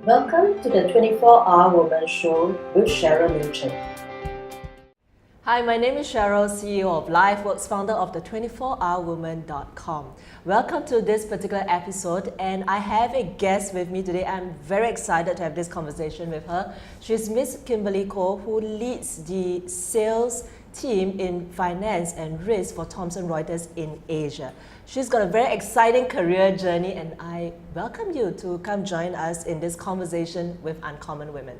Welcome to the 24-Hour Woman Show with Cheryl Liew-Chng. Hi, my name is Cheryl, CEO of LifeWorks, founder of the 24hourwoman.com. Welcome to this particular episode, and I have a guest with me today. I'm very excited to have this conversation with her. She's Miss Kimberly Cole, who leads the sales team in finance and risk for Thomson Reuters in Asia. She's got a very exciting career journey, and I welcome you to come join us in this conversation with Uncommon Women.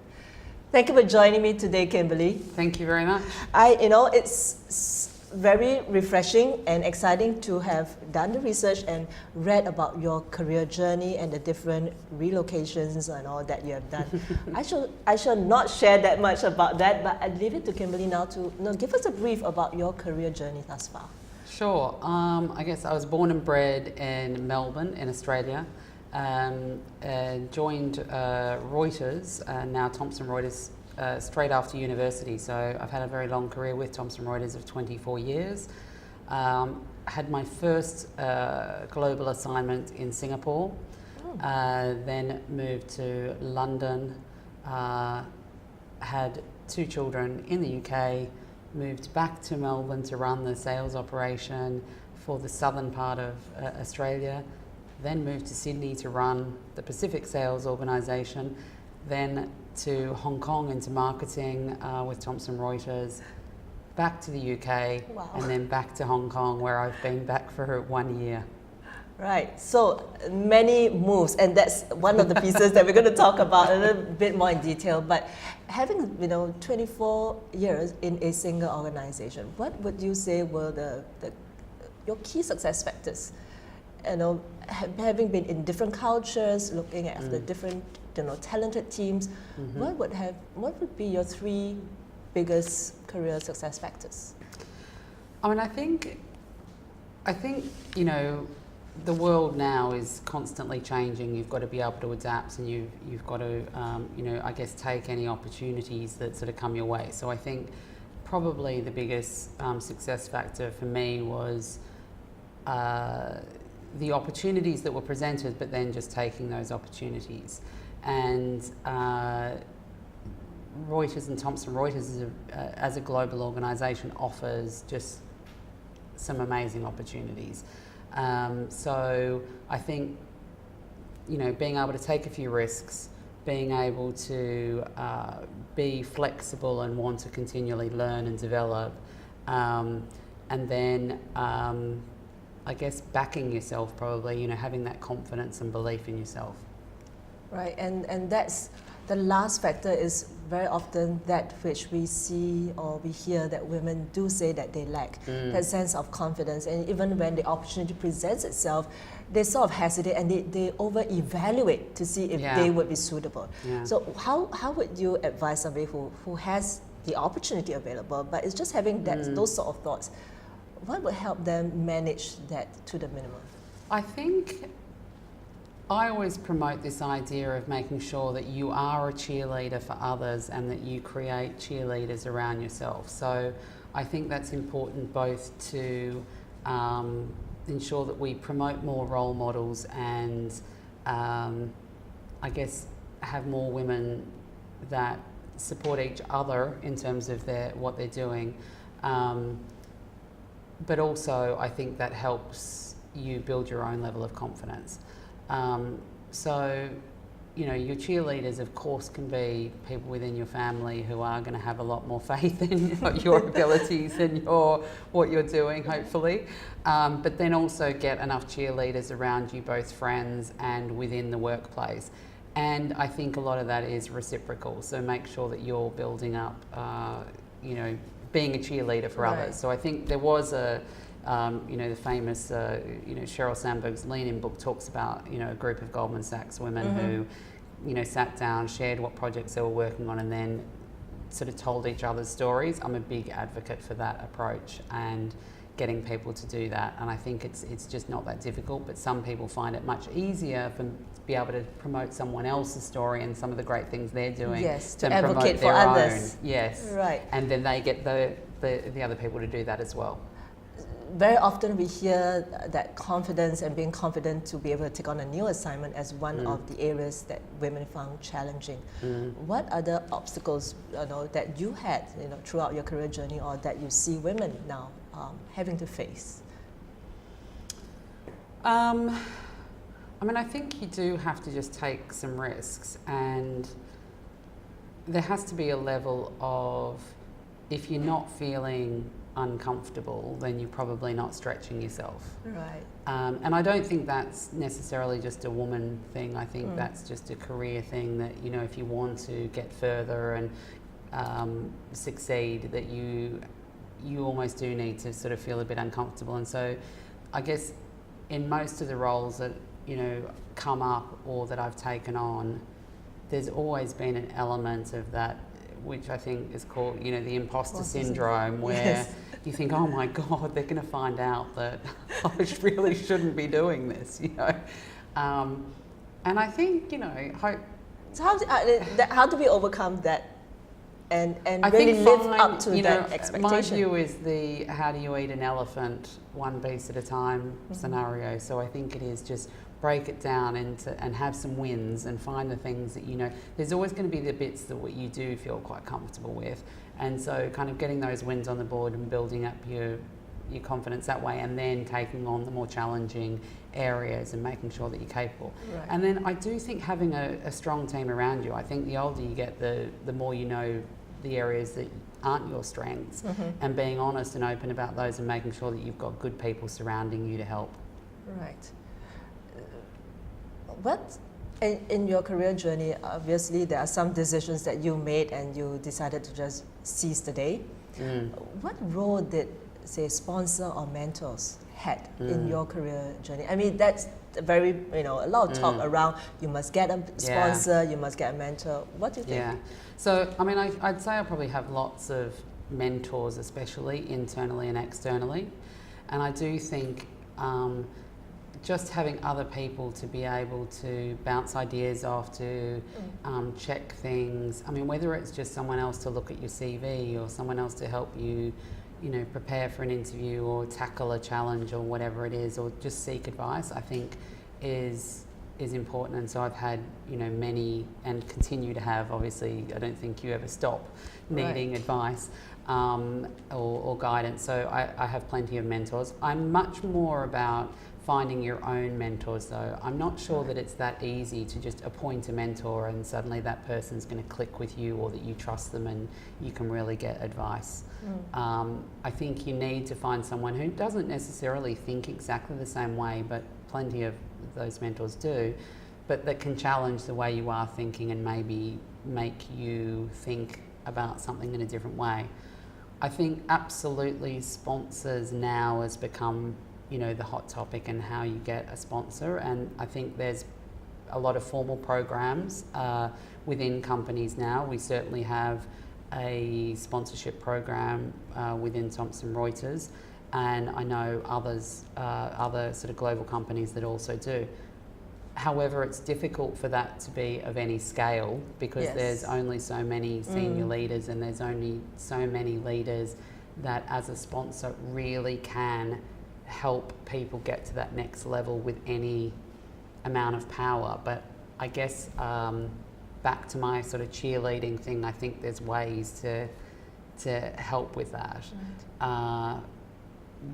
Thank you for joining me today, Kimberly. Thank you very much. It's very refreshing and exciting to have done the research and read about your career journey and the different relocations and all that you have done. I shall not share that much about that, but I'd leave it to Kimberly now to give us a brief about your career journey thus far. Sure. I guess I was born and bred in Melbourne, in Australia. Joined Reuters, now Thomson Reuters, straight after university. So I've had a very long career with Thomson Reuters of 24 years. Had my first global assignment in Singapore, then moved to London, had 2 children in the UK, moved back to Melbourne to run the sales operation for the southern part of Australia, then moved to Sydney to run the Pacific sales organisation, then to Hong Kong into marketing with Thomson Reuters, back to the UK, Wow. and then back to Hong Kong, where I've been back for 1 year. Right, so many moves, and that's one of the pieces that we're going to talk about a little bit more in detail. But having 24 years in a single organization, what would you say were your key success factors? Having been in different cultures, looking at the different talented teams, what would be your 3 biggest career success factors? I think the world now is constantly changing. You've got to be able to adapt, and you've got to I guess take any opportunities that sort of come your way. So I think probably the biggest success factor for me was the opportunities that were presented, but then just taking those opportunities. And Reuters and Thomson Reuters as a global organisation offers just some amazing opportunities. So I think being able to take a few risks, being able to be flexible and want to continually learn and develop, and then I guess backing yourself, probably, having that confidence and belief in yourself. Right, and that's the last factor is very often that which we see or we hear that women do say that they lack, that sense of confidence. And even when the opportunity presents itself, they sort of hesitate and they over-evaluate to see if they would be suitable. Yeah. So how would you advise somebody who has the opportunity available, but is just having those sort of thoughts? What would help them manage that to the minimum? I think I always promote this idea of making sure that you are a cheerleader for others and that you create cheerleaders around yourself. So I think that's important, both to ensure that we promote more role models and I guess have more women that support each other in terms of what they're doing. But also I think that helps you build your own level of confidence. So, your cheerleaders, of course, can be people within your family who are going to have a lot more faith in your abilities and what you're doing, hopefully. But then also get enough cheerleaders around you, both friends and within the workplace. And I think a lot of that is reciprocal. So make sure that you're building up, being a cheerleader for others. So I think there was the famous, Sheryl Sandberg's Lean In book talks about, a group of Goldman Sachs women who, sat down, shared what projects they were working on, and then sort of told each other's stories. I'm a big advocate for that approach and getting people to do that. And I think it's just not that difficult, but some people find it much easier to be able to promote someone else's story and some of the great things they're doing. Yes, to advocate for others. Yes. Right. And then they get the other people to do that as well. very often we hear that confidence and being confident to be able to take on a new assignment as one of the areas that women found challenging. What other obstacles that you had throughout your career journey, or that you see women now having to face? I mean, I think you do have to just take some risks, and there has to be a level of, if you're not feeling uncomfortable, then you're probably not stretching yourself. Right. And I don't think that's necessarily just a woman thing. I think that's just a career thing, that, if you want to get further and succeed, that you almost do need to sort of feel a bit uncomfortable. And so I guess in most of the roles that, come up or that I've taken on, there's always been an element of that, which I think is called, the imposter syndrome, where you think, oh my God, they're going to find out that I really shouldn't be doing this, And I think, hope. So how do we overcome that and I really think live up to that expectation? My view is the how do you eat an elephant one piece at a time scenario. So I think it is just break it down and have some wins and find the things that there's always going to be the bits that what you do feel quite comfortable with, and so kind of getting those wins on the board and building up your confidence that way, and then taking on the more challenging areas and making sure that you're capable. Right. And then I do think having a strong team around you, I think the older you get, the more the areas that aren't your strengths, and being honest and open about those and making sure that you've got good people surrounding you to help. Right. What, in your career journey, obviously there are some decisions that you made and you decided to just seize the day. What role did, say, sponsor or mentors had in your career journey? I mean, that's very, a lot of talk around, you must get a sponsor, you must get a mentor. What do you think? Yeah. So, I mean, I'd say I probably have lots of mentors, especially internally and externally. And I do think just having other people to be able to bounce ideas off, to check things. I mean, whether it's just someone else to look at your CV or someone else to help you, prepare for an interview or tackle a challenge or whatever it is, or just seek advice, I think is important. And so I've had, many, and continue to have, obviously, I don't think you ever stop needing advice or guidance. So I have plenty of mentors. I'm much more about finding your own mentors, though. I'm not sure that it's that easy to just appoint a mentor and suddenly that person's going to click with you, or that you trust them and you can really get advice. I think you need to find someone who doesn't necessarily think exactly the same way, but plenty of those mentors do, but that can challenge the way you are thinking and maybe make you think about something in a different way. I think absolutely sponsors now has become the hot topic, and how you get a sponsor. And I think there's a lot of formal programs within companies now. We certainly have a sponsorship program within Thomson Reuters, and I know others, other sort of global companies that also do. However, it's difficult for that to be of any scale, because there's only so many senior leaders, and there's only so many leaders that as a sponsor really can help people get to that next level with any amount of power. But I guess back to my sort of cheerleading thing, I think there's ways to help with that. Right.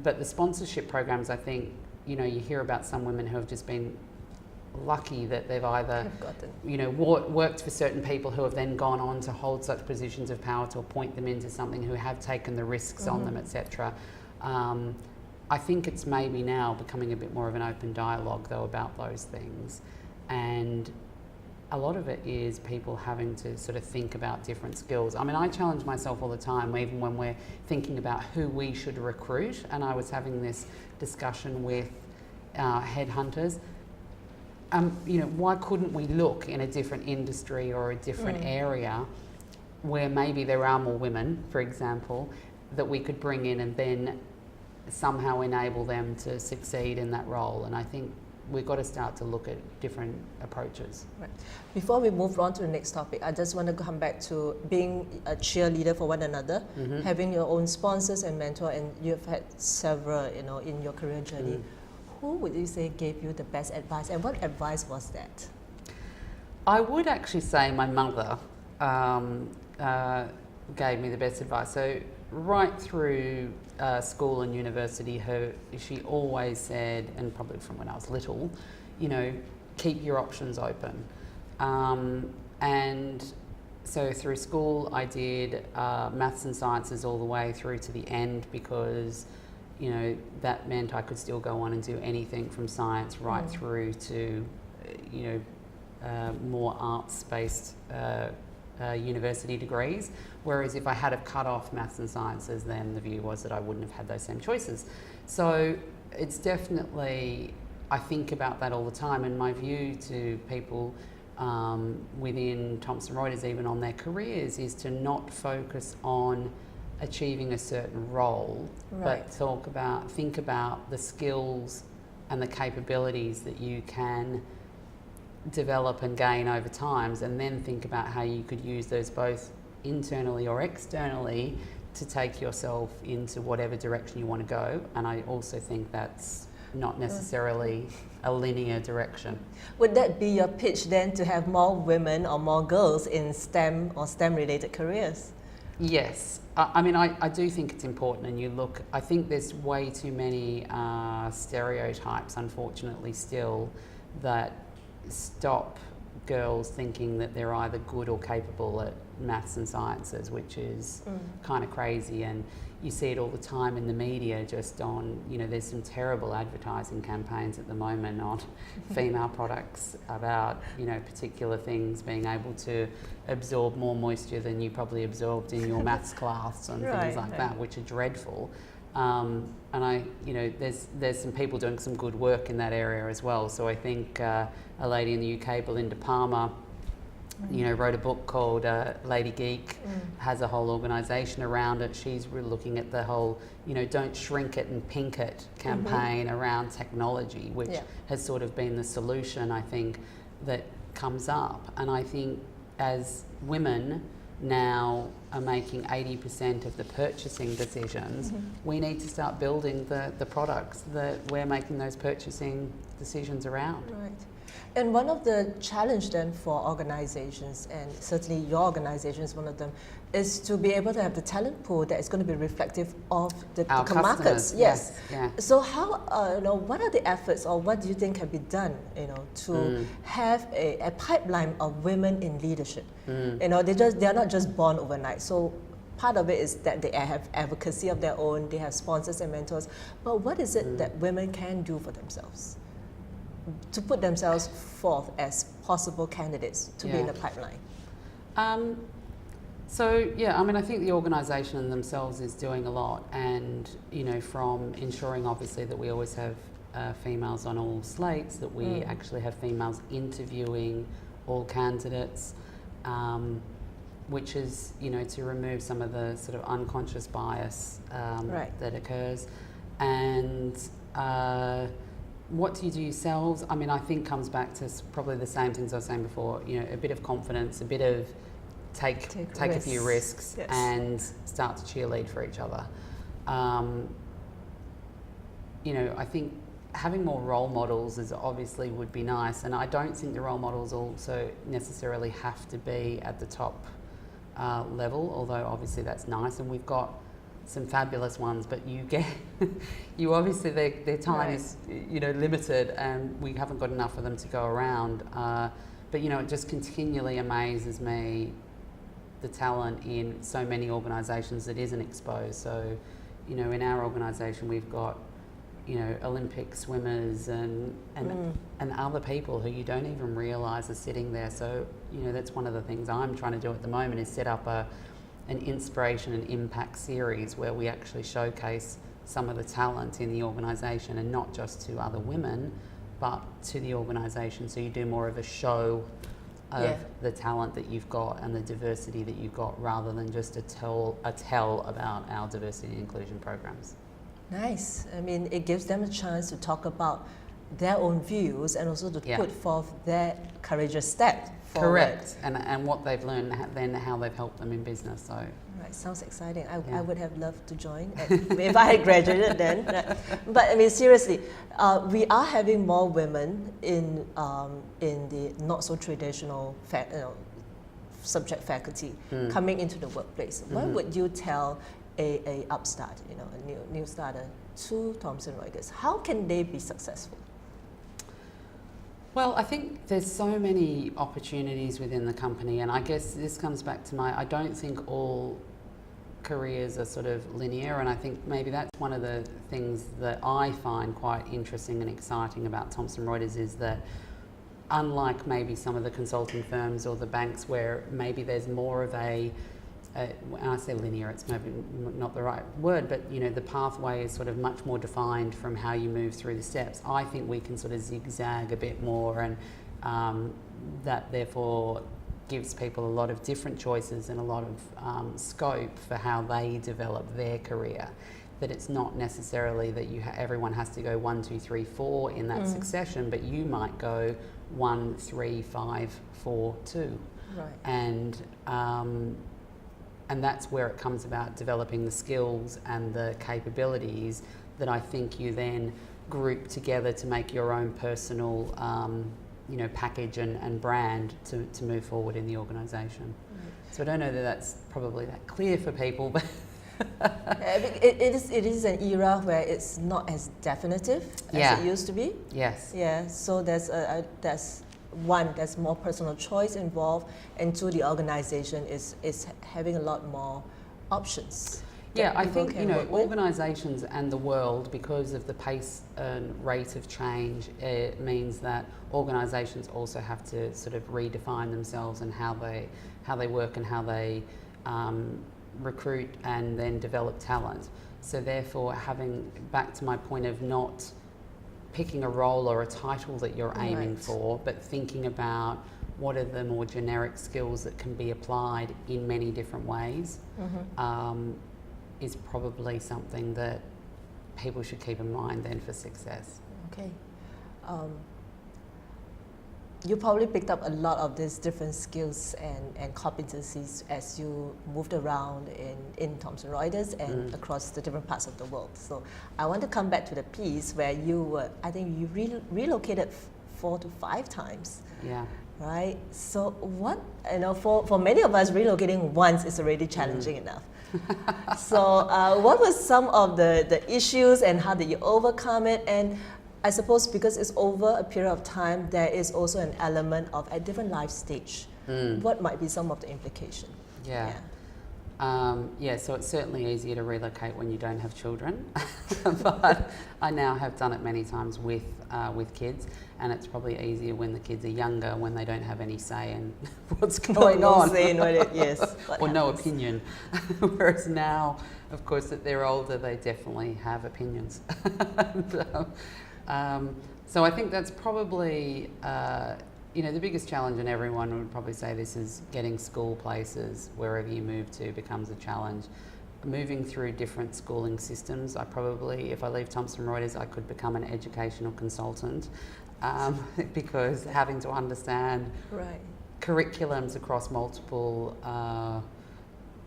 But the sponsorship programs, I think, you hear about some women who have just been lucky that they've either worked for certain people who have then gone on to hold such positions of power to appoint them into something, who have taken the risks on them, etc. I think it's maybe now becoming a bit more of an open dialogue, though, about those things. And a lot of it is people having to sort of think about different skills. I mean, I challenge myself all the time, even when we're thinking about who we should recruit. And I was having this discussion with headhunters. Why couldn't we look in a different industry or a different area where maybe there are more women, for example, that we could bring in and then somehow enable them to succeed in that role? And I think we've got to start to look at different approaches. Right. Before we move on to the next topic, I just want to come back to being a cheerleader for one another, having your own sponsors and mentor, and you've had several, in your career journey. Who would you say gave you the best advice, and what advice was that? I would actually say my mother gave me the best advice. So right through school and university, she always said, and probably from when I was little, keep your options open. And so through school, I did maths and sciences all the way through to the end, because that meant I could still go on and do anything from science right through to more arts-based university degrees. Whereas if I had have cut off maths and sciences, then the view was that I wouldn't have had those same choices. So it's definitely, I think about that all the time, and my view to people within Thomson Reuters, even on their careers, is to not focus on achieving a certain role, but think about the skills and the capabilities that you can develop and gain over time, and then think about how you could use those both internally or externally to take yourself into whatever direction you want to go. And I also think that's not necessarily a linear direction. Would that be your pitch then, to have more women or more girls in STEM or STEM related careers? Yes. I do think it's important, and I think there's way too many stereotypes, unfortunately, still, that stop girls thinking that they're either good or capable at maths and sciences, which is kind of crazy. And you see it all the time in the media, just on, there's some terrible advertising campaigns at the moment on female products about, particular things being able to absorb more moisture than you probably absorbed in your maths class and things like that, which are dreadful. And there's some people doing some good work in that area as well. So I think a lady in the UK, Belinda Palmer, wrote a book called Lady Geek, has a whole organisation around it. She's really looking at the whole, don't shrink it and pink it campaign around technology, which has sort of been the solution, I think, that comes up. And I think as women now are making 80% of the purchasing decisions, we need to start building the products that we're making those purchasing decisions around. Right. And one of the challenge then for organizations, and certainly your organization is one of them, is to be able to have the talent pool that is going to be reflective of the markets. Yes. Yeah. So how, what are the efforts, or what do you think can be done, to have a pipeline of women in leadership? They are not just born overnight. So part of it is that they have advocacy of their own, they have sponsors and mentors. But what is it that women can do for themselves to put themselves forth as possible candidates to be in the pipeline? I think the organisation themselves is doing a lot, and from ensuring obviously that we always have females on all slates, that we actually have females interviewing all candidates, which is to remove some of the sort of unconscious bias that occurs. And what do you do yourselves? I think comes back to probably the same things I was saying before. A bit of confidence, a bit of take a few risks, and start to cheerlead for each other. I think having more role models obviously would be nice, and I don't think the role models also necessarily have to be at the top level, although obviously that's nice, and we've got some fabulous ones, but you obviously their time is limited, and we haven't got enough of them to go around. But it just continually amazes me, the talent in so many organisations that isn't exposed. So in our organisation we've got Olympic swimmers and other people who you don't even realise are sitting there. So that's one of the things I'm trying to do at the moment, is set up an inspiration and impact series where we actually showcase some of the talent in the organisation, and not just to other women, but to the organisation. So you do more of a show of the talent that you've got and the diversity that you've got, rather than just a tell about our diversity and inclusion programs. Nice. It gives them a chance to talk about their own views and also to put forth their courageous step forward. Correct, and what they've learned, then how they've helped them in business. So. Right, sounds exciting. I would have loved to join if I had graduated then. But I mean, seriously, we are having more women in the not so traditional subject faculty coming into the workplace. What would you tell a upstart, a new starter to Thomson Reuters? How can they be successful? Well, I think there's so many opportunities within the company, and I guess this comes back to I don't think all careers are sort of linear, and I think maybe that's one of the things that I find quite interesting and exciting about Thomson Reuters is that unlike maybe some of the consulting firms or the banks where maybe there's more of when I say linear, it's maybe not the right word, but the pathway is sort of much more defined from how you move through the steps. I think we can sort of zigzag a bit more, and that therefore gives people a lot of different choices and a lot of scope for how they develop their career. That it's not necessarily that everyone has to go 1, 2, 3, 4 in that succession, but you might go 1, 3, 5, 4, 2. Right. And that's where it comes about developing the skills and the capabilities that I think you then group together to make your own personal package and brand to move forward in the organisation. So I don't know that that's probably that clear for people, but it is an era where it's not as definitive as it used to be. Yes. Yeah. So there's more personal choice involved, and two, the organisation is having a lot more options. Yeah, I think organisations and the world, because of the pace and rate of change, it means that organisations also have to sort of redefine themselves and how they work and how they recruit and then develop talent. So therefore, having back to my point of not picking a role or a title that you're aiming for, but thinking about what are the more generic skills that can be applied in many different ways, is probably something that people should keep in mind then for success. Okay. You probably picked up a lot of these different skills and competencies as you moved around in Thomson Reuters and across the different parts of the world. So I want to come back to the piece where you relocated 4 to 5 times. Yeah. Right? So what, for many of us, relocating once is already challenging enough. So what were some of the issues and how did you overcome it? And I suppose because it's over a period of time, there is also an element of a different life stage. What might be some of the implication? So it's certainly easier to relocate when you don't have children, but I now have done it many times with kids, and it's probably easier when the kids are younger, when they don't have any say in what's going on. Say in or no opinion. Whereas now, of course, that they're older, they definitely have opinions. So I think that's probably, the biggest challenge, and everyone would probably say this, is getting school places wherever you move to becomes a challenge. Moving through different schooling systems, if I leave Thomson Reuters, I could become an educational consultant, because having to understand curriculums across multiple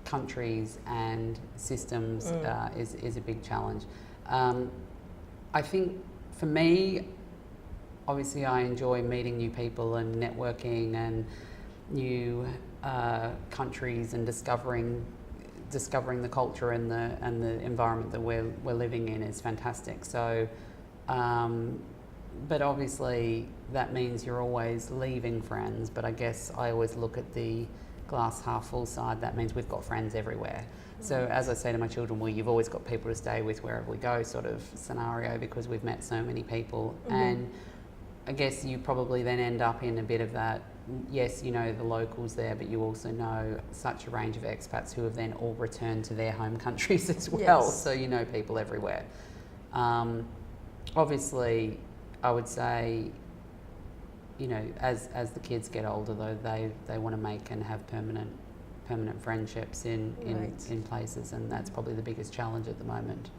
countries and systems is a big challenge. I think for me, obviously I enjoy meeting new people and networking and new countries and discovering the culture and the environment that we're living in is fantastic. So, but obviously that means you're always leaving friends, but I guess I always look at the glass half full side. That means we've got friends everywhere. So as I say to my children, well, you've always got people to stay with wherever we go sort of scenario, because we've met so many people. And I guess you probably then end up in a bit of that, yes, you know the locals there, but you also know such a range of expats who have then all returned to their home countries as well. So you know people everywhere. Obviously, I would say, as the kids get older, though, they want to make and have permanent friendships in places, and that's probably the biggest challenge at the moment.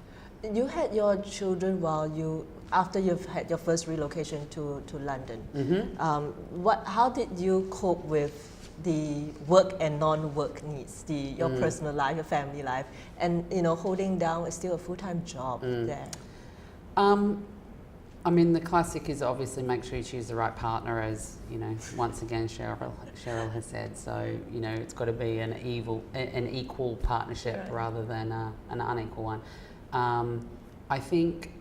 You had your children while you after you've had your first relocation to London, how did you cope with the work and non-work needs, your personal life, your family life, and holding down still a full-time job there? I mean, the classic is obviously make sure you choose the right partner, as once again Cheryl has said. So it's got to be an equal partnership rather than an unequal one. I think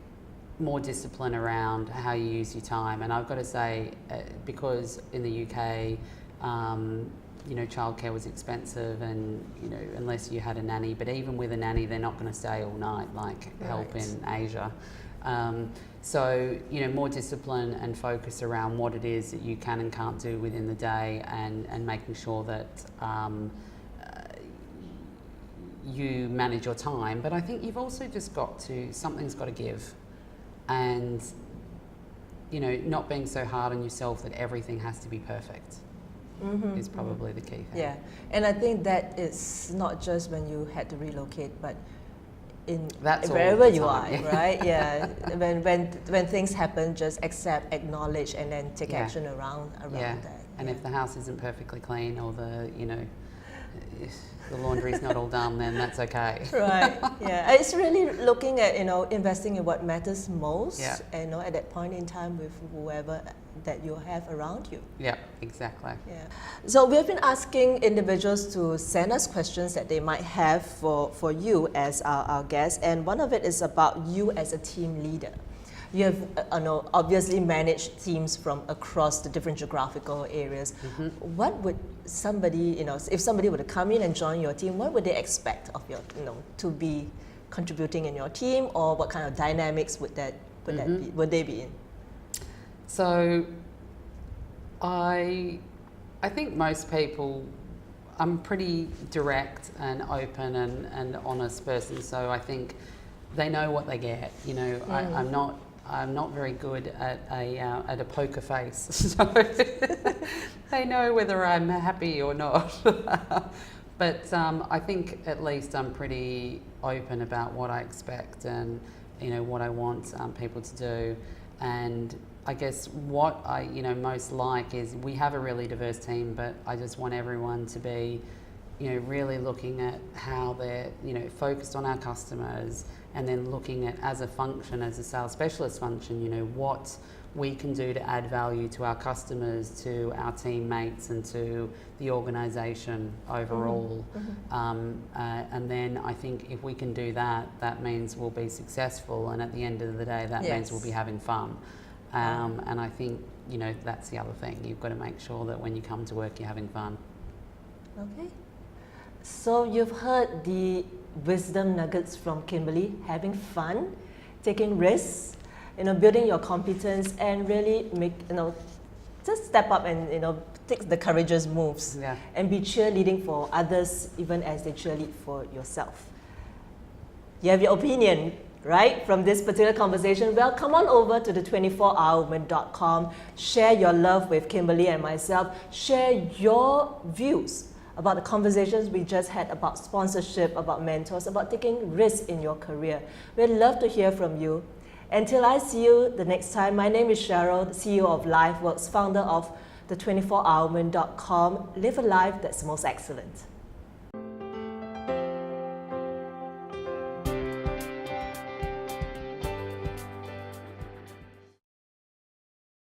more discipline around how you use your time, and I've got to say, because in the UK, childcare was expensive, and unless you had a nanny, but even with a nanny, they're not going to stay all night like help in Asia. So more discipline and focus around what it is that you can and can't do within the day, and making sure that you manage your time. But I think you've also just something's got to give, and not being so hard on yourself that everything has to be perfect is probably the key thing. Yeah, and I think that it's not just when you had to relocate, but wherever you are, right? Yeah. When things happen, just accept, acknowledge, and then take action around that. And if the house isn't perfectly clean, or if the laundry's not all done, then that's okay. Right. Yeah. It's really looking at investing in what matters most. Yeah. And at that point in time with whoever that you have around you. Yeah, exactly. Yeah. So we've been asking individuals to send us questions that they might have for you as our guest, and one of it is about you as a team leader. You have obviously managed teams from across the different geographical areas. What would somebody, if somebody were to come in and join your team, what would they expect of your, to be contributing in your team, or what kind of dynamics would they be in? So, I think most people, I'm pretty direct and open and honest person. So I think they know what they get. I'm not very good at a poker face, so they know whether I'm happy or not. But I think at least I'm pretty open about what I expect and what I want people to do. And I guess what I most like is we have a really diverse team, but I just want everyone to be really looking at how they're focused on our customers, and then looking at as a function, as a sales specialist function, what we can do to add value to our customers, to our teammates, and to the organisation overall. And then I think if we can do that, that means we'll be successful, and at the end of the day, that means we'll be having fun. And I think that's the other thing. You've got to make sure that when you come to work, you're having fun. Okay. So you've heard the wisdom nuggets from Kimberly: having fun, taking risks, building your competence, and really just step up and take the courageous moves, and be cheerleading for others even as they cheerlead for yourself. You have your opinion, right, from this particular conversation? Well, come on over to the 24hourwoman.com, share your love with Kimberly and myself, share your views about the conversations we just had about sponsorship, about mentors, about taking risks in your career. We'd love to hear from you. Until I see you the next time, my name is Cheryl, the CEO of LifeWorks, founder of the 24hourwoman.com. Live a life that's most excellent.